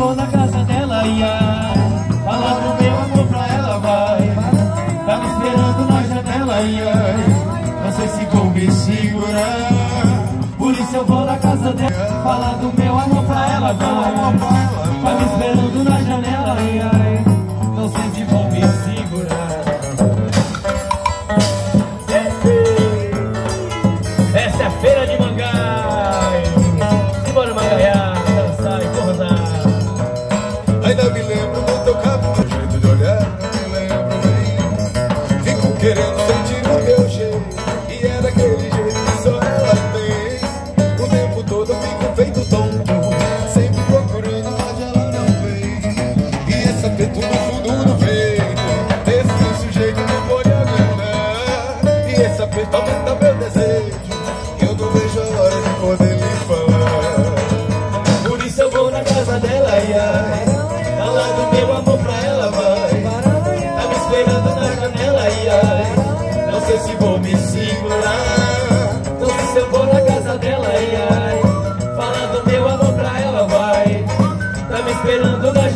vou na casa dela, ia falar do meu amor pra ela, vai. Tá me esperando na janela, ia não sei se vou me segurar. Por isso eu vou na casa dela, falar do meu amor pra ela, vai. Tá me esperando na janela, ia não sei se vou me segurar. Essa é a feira de Mangai. Simbora Mangaiá, dançar e forrosar. Ainda me lembro do teu cabelo, do jeito de olhar, me lembro bem. Fico querendo sentir o teu jeito, e é daquele jeito que só ela tem. O tempo todo eu fico feito tonto, sempre procurando, mas ela não vem. E essa feito no fundo do peito, desse sujeito não pode aguentar. E essa feito aumenta meu desejo, eu não vejo a hora de poder lhe falar. Por isso eu vou na casa dela, ia falar do meu amor pra ela, vai. Tá me esperando na janela, ia não sei se vou me segurar. Não sei se eu vou na casa dela, ia falar do meu amor pra ela, vai. Tá me esperando na